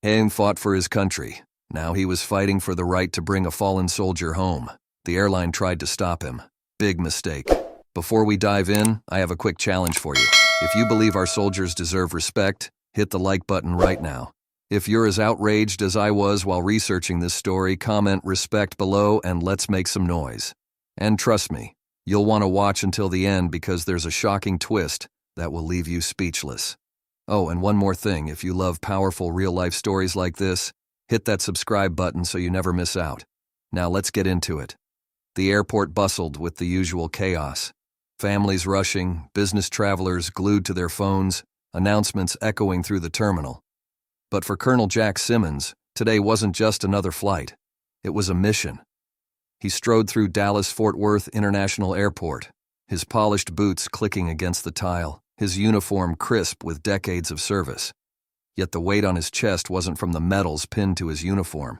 Aang fought for his country. Now he was fighting for the right to bring a fallen soldier home. The airline tried to stop him. Big mistake. Before we dive in, I have a quick challenge for you. If you believe our soldiers deserve respect, hit the like button right now. If you're as outraged as I was while researching this story, comment respect below and let's make some noise. And trust me, you'll want to watch until the end because there's a shocking twist that will leave you speechless. Oh, and one more thing, if you love powerful real-life stories like this, hit that subscribe button so you never miss out. Now let's get into it. The airport bustled with the usual chaos. Families rushing, business travelers glued to their phones, announcements echoing through the terminal. But for Colonel Jack Simmons, today wasn't just another flight. It was a mission. He strode through Dallas-Fort Worth International Airport, his polished boots clicking against the tile, his uniform crisp with decades of service. Yet the weight on his chest wasn't from the medals pinned to his uniform.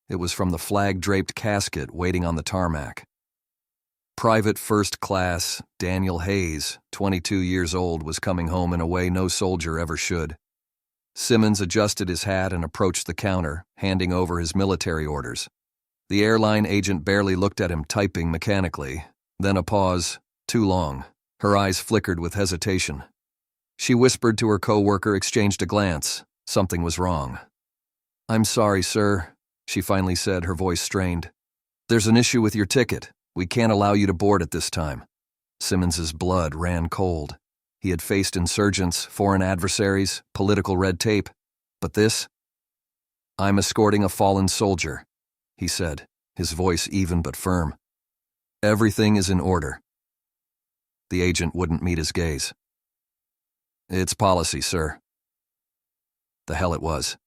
It was from the flag-draped casket waiting on the tarmac. Private First Class Daniel Hayes, 22 years old, was coming home in a way no soldier ever should. Simmons adjusted his hat and approached the counter, handing over his military orders. The airline agent barely looked at him, typing mechanically. Then a pause, too long. Her eyes flickered with hesitation. She whispered to her co-worker, exchanged a glance. Something was wrong. "I'm sorry, sir," she finally said, her voice strained. "There's an issue with your ticket. We can't allow you to board at this time." Simmons's blood ran cold. He had faced insurgents, foreign adversaries, political red tape. But this? "I'm escorting a fallen soldier," he said, his voice even but firm. "Everything is in order." The agent wouldn't meet his gaze. "It's policy, sir." The hell it was.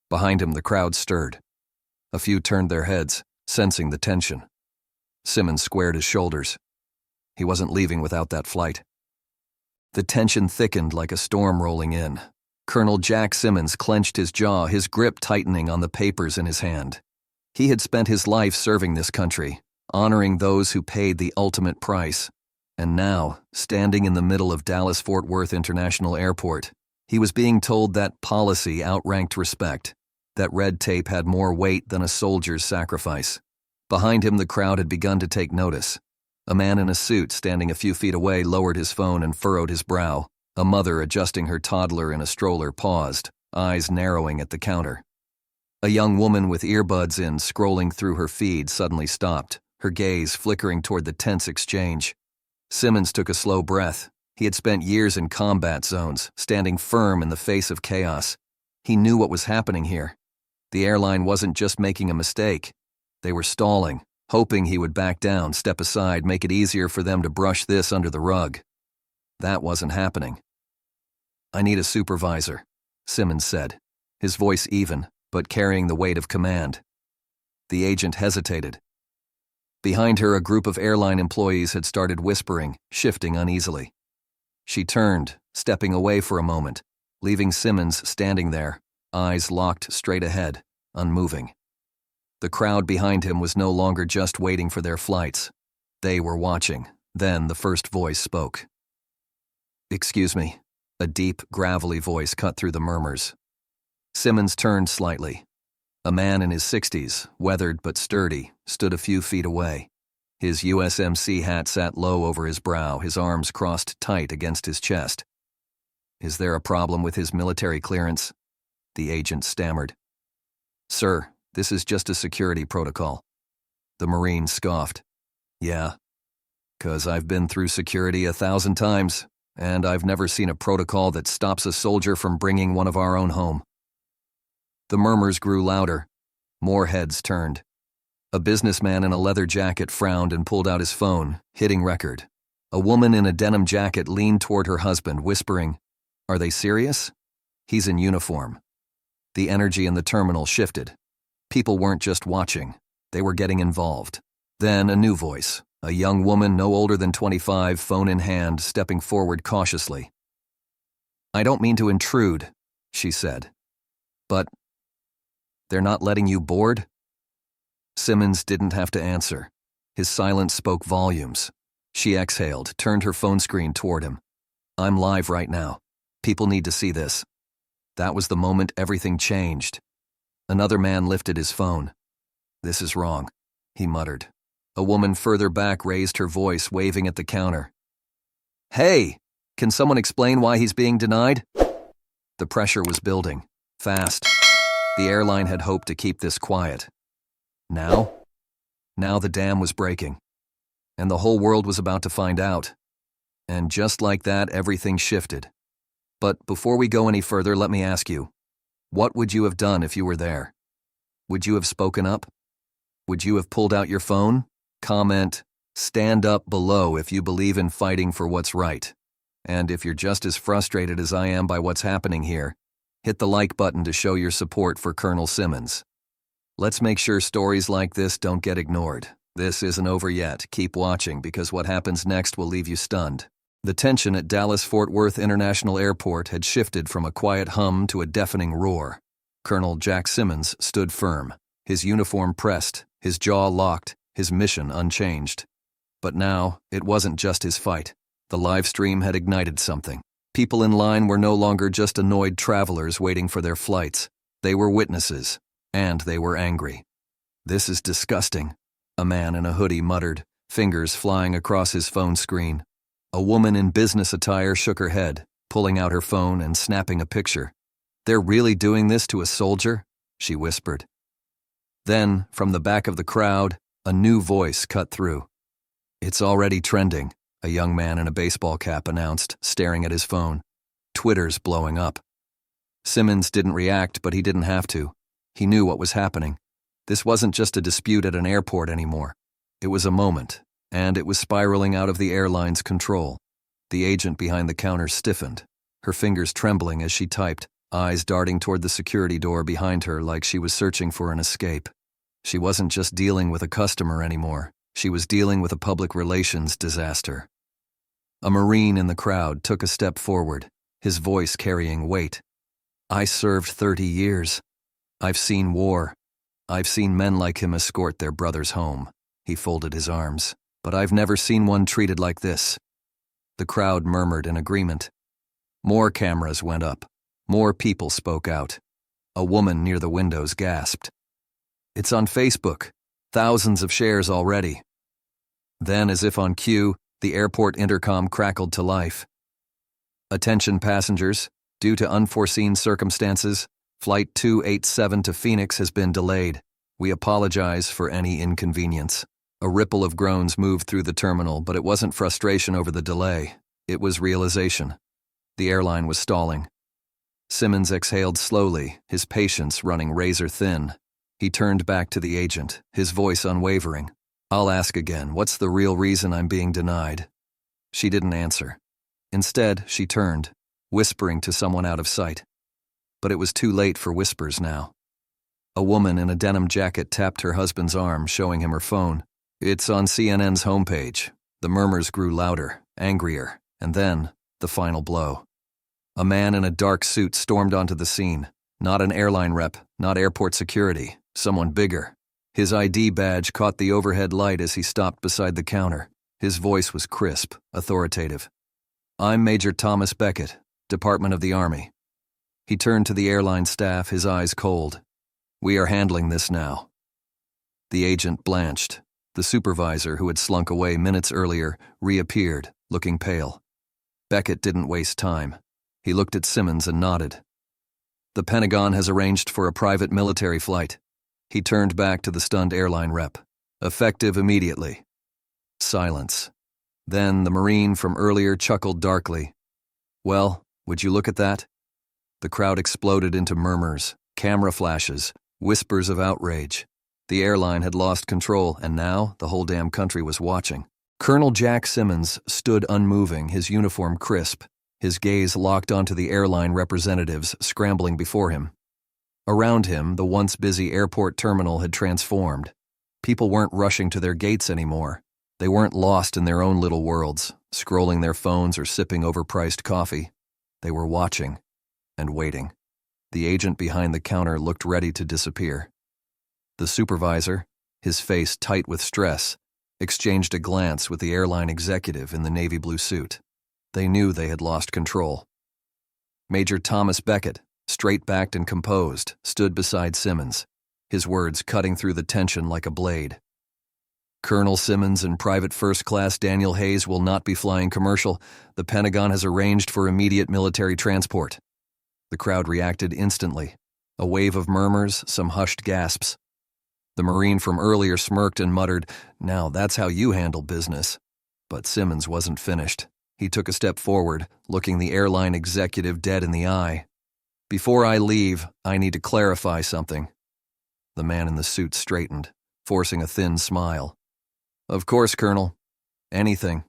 Behind him, the crowd stirred. A few turned their heads, sensing the tension. Simmons squared his shoulders. He wasn't leaving without that flight. The tension thickened like a storm rolling in. Colonel Jack Simmons clenched his jaw, his grip tightening on the papers in his hand. He had spent his life serving this country, honoring those who paid the ultimate price. And now, standing in the middle of Dallas-Fort Worth International Airport, he was being told that policy outranked respect, that red tape had more weight than a soldier's sacrifice. Behind him, the crowd had begun to take notice. A man in a suit standing a few feet away lowered his phone and furrowed his brow. A mother adjusting her toddler in a stroller paused, eyes narrowing at the counter. A young woman with earbuds in, scrolling through her feed, suddenly stopped, her gaze flickering toward the tense exchange. Simmons took a slow breath. He had spent years in combat zones, standing firm in the face of chaos. He knew what was happening here. The airline wasn't just making a mistake. They were stalling, hoping he would back down, step aside, make it easier for them to brush this under the rug. That wasn't happening. "I need a supervisor," Simmons said, his voice even, but carrying the weight of command. The agent hesitated. Behind her, a group of airline employees had started whispering, shifting uneasily. She turned, stepping away for a moment, leaving Simmons standing there, eyes locked straight ahead, unmoving. The crowd behind him was no longer just waiting for their flights. They were watching. Then the first voice spoke. "Excuse me." A deep, gravelly voice cut through the murmurs. Simmons turned slightly. A man in his 60s, weathered but sturdy, stood a few feet away. His USMC hat sat low over his brow, his arms crossed tight against his chest. "Is there a problem with his military clearance?" The agent stammered. "Sir, this is just a security protocol." The Marine scoffed. "Yeah, 'cause I've been through security 1,000 times, and I've never seen a protocol that stops a soldier from bringing one of our own home." The murmurs grew louder. More heads turned. A businessman in a leather jacket frowned and pulled out his phone, hitting record. A woman in a denim jacket leaned toward her husband, whispering, "Are they serious?" "He's in uniform." The energy in the terminal shifted. People weren't just watching. They were getting involved. Then a new voice, a young woman no older than 25, phone in hand, stepping forward cautiously. "I don't mean to intrude," she said. "But they're not letting you board?" Simmons didn't have to answer. His silence spoke volumes. She exhaled, turned her phone screen toward him. "I'm live right now. People need to see this." That was the moment everything changed. Another man lifted his phone. "This is wrong," he muttered. A woman further back raised her voice, waving at the counter. "Hey, can someone explain why he's being denied?" The pressure was building, fast. The airline had hoped to keep this quiet. Now the dam was breaking, and the whole world was about to find out. And just like that, everything shifted. But before we go any further, let me ask you, what would you have done if you were there? Would you have spoken up? Would you have pulled out your phone? Comment, "Stand up" below if you believe in fighting for what's right. And if you're just as frustrated as I am by what's happening here, hit the like button to show your support for Colonel Simmons. Let's make sure stories like this don't get ignored. This isn't over yet. Keep watching, because what happens next will leave you stunned. The tension at Dallas-Fort Worth International Airport had shifted from a quiet hum to a deafening roar. Colonel Jack Simmons stood firm, his uniform pressed, his jaw locked, his mission unchanged. But now, it wasn't just his fight. The live stream had ignited something. People in line were no longer just annoyed travelers waiting for their flights. They were witnesses, and they were angry. "This is disgusting," a man in a hoodie muttered, fingers flying across his phone screen. A woman in business attire shook her head, pulling out her phone and snapping a picture. "They're really doing this to a soldier?" she whispered. Then, from the back of the crowd, a new voice cut through. "It's already trending," a young man in a baseball cap announced, staring at his phone. "Twitter's blowing up." Simmons didn't react, but he didn't have to. He knew what was happening. This wasn't just a dispute at an airport anymore. It was a moment, and it was spiraling out of the airline's control. The agent behind the counter stiffened, her fingers trembling as she typed, eyes darting toward the security door behind her like she was searching for an escape. She wasn't just dealing with a customer anymore. She was dealing with a public relations disaster. A Marine in the crowd took a step forward, his voice carrying weight. "I served 30 years. I've seen war. I've seen men like him escort their brothers home." He folded his arms. "But I've never seen one treated like this." The crowd murmured in agreement. More cameras went up. More people spoke out. A woman near the windows gasped. "It's on Facebook. Thousands of shares already." Then, as if on cue, the airport intercom crackled to life. "Attention passengers, due to unforeseen circumstances, Flight 287 to Phoenix has been delayed. We apologize for any inconvenience." A ripple of groans moved through the terminal, but it wasn't frustration over the delay. It was realization. The airline was stalling. Simmons exhaled slowly, his patience running razor thin. He turned back to the agent, his voice unwavering. "I'll ask again, what's the real reason I'm being denied?" She didn't answer. Instead, she turned, whispering to someone out of sight. But it was too late for whispers now. A woman in a denim jacket tapped her husband's arm, showing him her phone. "It's on CNN's homepage." The murmurs grew louder, angrier, and then, the final blow. A man in a dark suit stormed onto the scene. Not an airline rep, not airport security, someone bigger. His ID badge caught the overhead light as he stopped beside the counter. His voice was crisp, authoritative. "I'm Major Thomas Beckett, Department of the Army." He turned to the airline staff, his eyes cold. "We are handling this now." The agent blanched. The supervisor, who had slunk away minutes earlier, reappeared, looking pale. Beckett didn't waste time. He looked at Simmons and nodded. "The Pentagon has arranged for a private military flight." He turned back to the stunned airline rep. "Effective immediately." Silence. Then the Marine from earlier chuckled darkly. "Well, would you look at that?" The crowd exploded into murmurs, camera flashes, whispers of outrage. The airline had lost control, and now the whole damn country was watching. Colonel Jack Simmons stood unmoving, his uniform crisp, his gaze locked onto the airline representatives scrambling before him. Around him, the once busy airport terminal had transformed. People weren't rushing to their gates anymore. They weren't lost in their own little worlds, scrolling their phones or sipping overpriced coffee. They were watching and waiting. The agent behind the counter looked ready to disappear. The supervisor, his face tight with stress, exchanged a glance with the airline executive in the navy blue suit. They knew they had lost control. "Major Thomas Beckett, straight-backed and composed, stood beside Simmons, his words cutting through the tension like a blade. Colonel Simmons and Private First Class Daniel Hayes will not be flying commercial. The Pentagon has arranged for immediate military transport. The crowd reacted instantly. A wave of murmurs, some hushed gasps. The Marine from earlier smirked and muttered, "Now that's how you handle business." But Simmons wasn't finished. He took a step forward, looking the airline executive dead in the eye. "Before I leave, I need to clarify something." The man in the suit straightened, forcing a thin smile. "Of course, Colonel. Anything."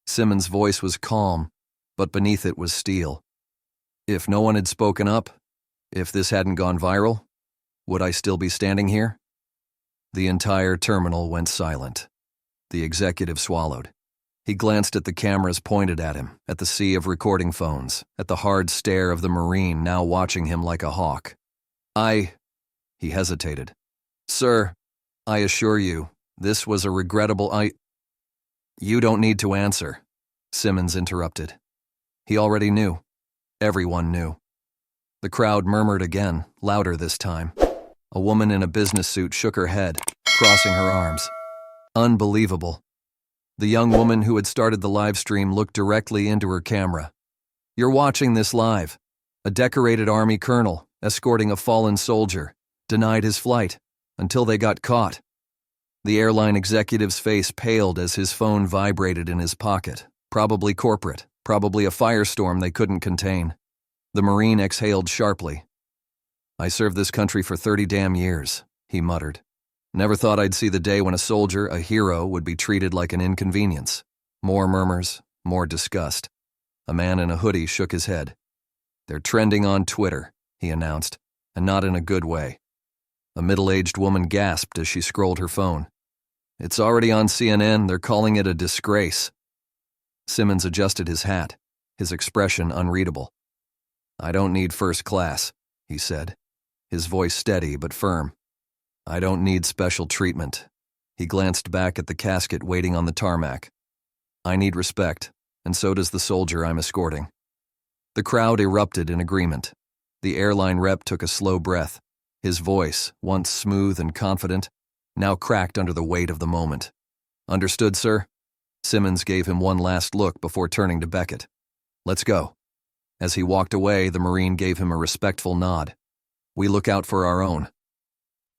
Simmons' voice was calm, but beneath it was steel. "If no one had spoken up, if this hadn't gone viral, would I still be standing here?" The entire terminal went silent. The executive swallowed. He glanced at the cameras pointed at him, at the sea of recording phones, at the hard stare of the Marine now watching him like a hawk. He hesitated. "Sir, I assure you, this was a regrettable You don't need to answer," Simmons interrupted. He already knew. Everyone knew. The crowd murmured again, louder this time. A woman in a business suit shook her head, crossing her arms. Unbelievable. The young woman who had started the live stream looked directly into her camera. "You're watching this live. A decorated Army colonel, escorting a fallen soldier, denied his flight until they got caught." The airline executive's face paled as his phone vibrated in his pocket. Probably corporate, probably a firestorm they couldn't contain. The Marine exhaled sharply. "I served this country for 30 damn years," he muttered. "Never thought I'd see the day when a soldier, a hero, would be treated like an inconvenience." More murmurs, more disgust. A man in a hoodie shook his head. "They're trending on Twitter," he announced, and not in a good way. A middle-aged woman gasped as she scrolled her phone. "It's already on CNN. They're calling it a disgrace." Simmons adjusted his hat, his expression unreadable. "I don't need first class," he said, his voice steady but firm. "I don't need special treatment." He glanced back at the casket waiting on the tarmac. "I need respect, and so does the soldier I'm escorting." The crowd erupted in agreement. The airline rep took a slow breath. His voice, once smooth and confident, now cracked under the weight of the moment. "Understood, sir?" Simmons gave him one last look before turning to Beckett. "Let's go." As he walked away, the Marine gave him a respectful nod. "We look out for our own."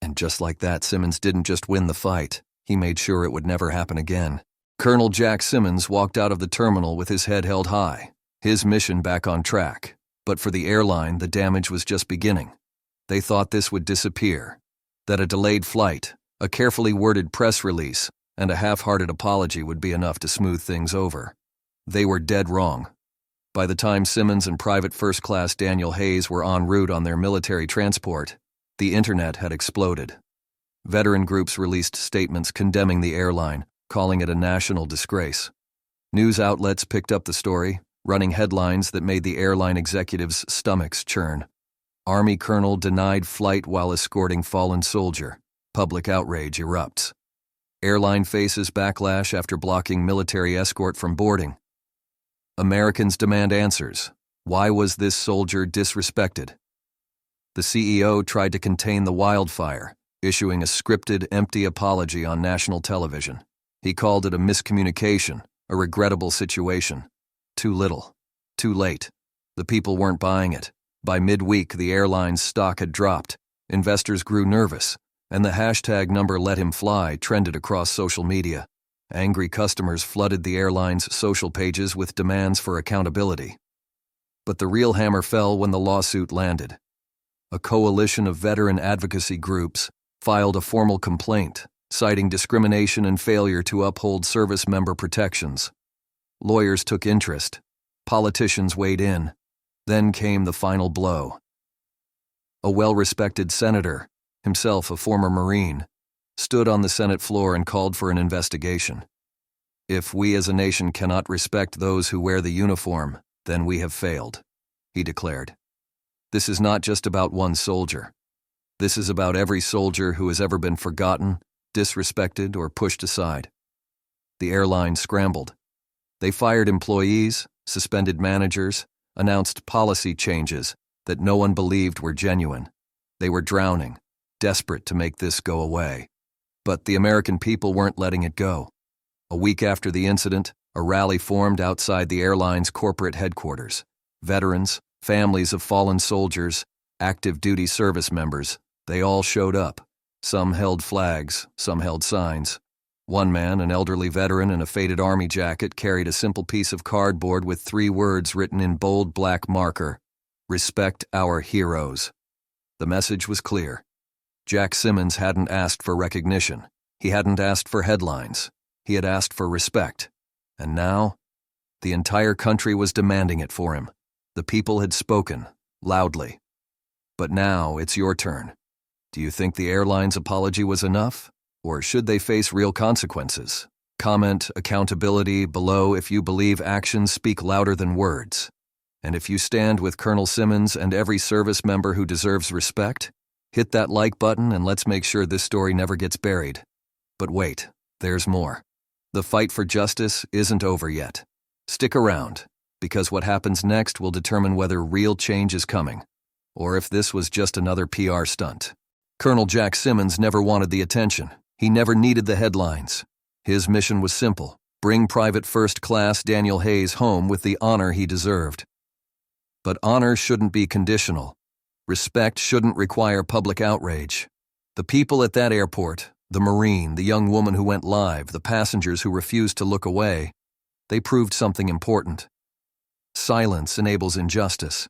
And just like that, Simmons didn't just win the fight. He made sure it would never happen again. Colonel Jack Simmons walked out of the terminal with his head held high, his mission back on track. But for the airline, the damage was just beginning. They thought this would disappear, that a delayed flight, a carefully worded press release, and a half-hearted apology would be enough to smooth things over. They were dead wrong. By the time Simmons and Private First Class Daniel Hayes were en route on their military transport, the internet had exploded. Veteran groups released statements condemning the airline, calling it a national disgrace. News outlets picked up the story, running headlines that made the airline executives' stomachs churn. Army colonel denied flight while escorting fallen soldier. Public outrage erupts. Airline faces backlash after blocking military escort from boarding. Americans demand answers. Why was this soldier disrespected? The CEO tried to contain the wildfire, issuing a scripted, empty apology on national television. He called it a miscommunication, a regrettable situation. Too little. Too late. The people weren't buying it. By midweek, the airline's stock had dropped. Investors grew nervous, and the hashtag "number let him fly" trended across social media. Angry customers flooded the airline's social pages with demands for accountability. But the real hammer fell when the lawsuit landed. A coalition of veteran advocacy groups filed a formal complaint, citing discrimination and failure to uphold service member protections. Lawyers took interest. Politicians weighed in. Then came the final blow. A well-respected senator, himself a former Marine, stood on the Senate floor and called for an investigation. "If we as a nation cannot respect those who wear the uniform, then we have failed," he declared. "This is not just about one soldier. This is about every soldier who has ever been forgotten, disrespected, or pushed aside." The airline scrambled. They fired employees, suspended managers, announced policy changes, that no one believed were genuine. They were drowning, desperate to make this go away. But the American people weren't letting it go. A week after the incident, a rally formed outside the airline's corporate headquarters. Veterans, families of fallen soldiers, active duty service members, they all showed up. Some held flags, some held signs. One man, an elderly veteran in a faded army jacket, carried a simple piece of cardboard with 3 words written in bold black marker: "Respect our heroes." The message was clear. Jack Simmons hadn't asked for recognition. He hadn't asked for headlines. He had asked for respect. And now, the entire country was demanding it for him. The people had spoken, loudly. But now it's your turn. Do you think the airline's apology was enough? Or should they face real consequences? Comment accountability below if you believe actions speak louder than words. And if you stand with Colonel Simmons and every service member who deserves respect, hit that like button and let's make sure this story never gets buried. But wait, there's more. The fight for justice isn't over yet. Stick around, because what happens next will determine whether real change is coming, or if this was just another PR stunt. Colonel Jack Simmons never wanted the attention. He never needed the headlines. His mission was simple: bring Private First Class Daniel Hayes home with the honor he deserved. But honor shouldn't be conditional. Respect shouldn't require public outrage. The people at that airport, the Marine, the young woman who went live, the passengers who refused to look away, they proved something important. Silence enables injustice.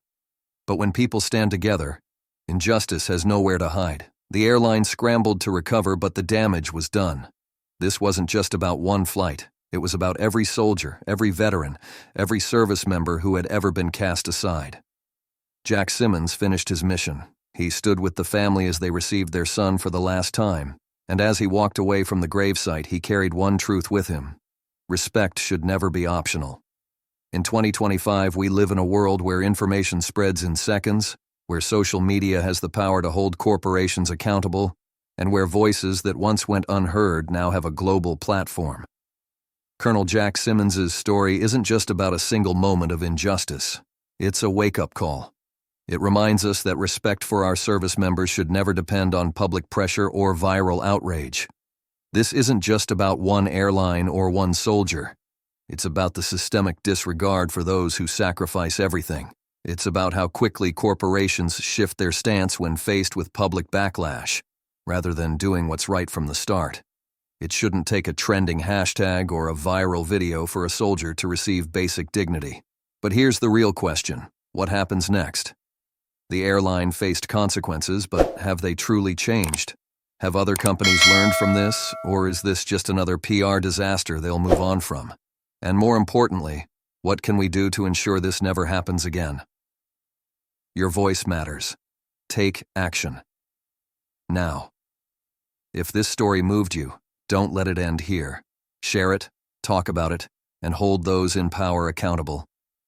But when people stand together, injustice has nowhere to hide. The airline scrambled to recover, but the damage was done. This wasn't just about one flight. It was about every soldier, every veteran, every service member who had ever been cast aside. Jack Simmons finished his mission. He stood with the family as they received their son for the last time, and as he walked away from the gravesite, he carried one truth with him: respect should never be optional. In 2025, we live in a world where information spreads in seconds, where social media has the power to hold corporations accountable, and where voices that once went unheard now have a global platform. Colonel Jack Simmons's story isn't just about a single moment of injustice. It's a wake-up call. It reminds us that respect for our service members should never depend on public pressure or viral outrage. This isn't just about one airline or one soldier. It's about the systemic disregard for those who sacrifice everything. It's about how quickly corporations shift their stance when faced with public backlash, rather than doing what's right from the start. It shouldn't take a trending hashtag or a viral video for a soldier to receive basic dignity. But here's the real question: what happens next? The airline faced consequences, but have they truly changed? Have other companies learned from this, or is this just another PR disaster they'll move on from? And more importantly, what can we do to ensure this never happens again? Your voice matters. Take action. Now. If this story moved you, don't let it end here. Share it, talk about it, and hold those in power accountable.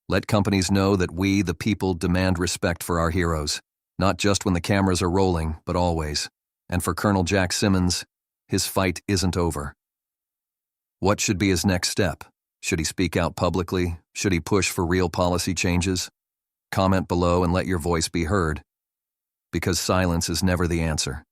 Let companies know that we, the people, demand respect for our heroes, not just when the cameras are rolling, but always. And for Colonel Jack Simmons, his fight isn't over. What should be his next step? Should he speak out publicly? Should he push for real policy changes? Comment below and let your voice be heard. Because silence is never the answer.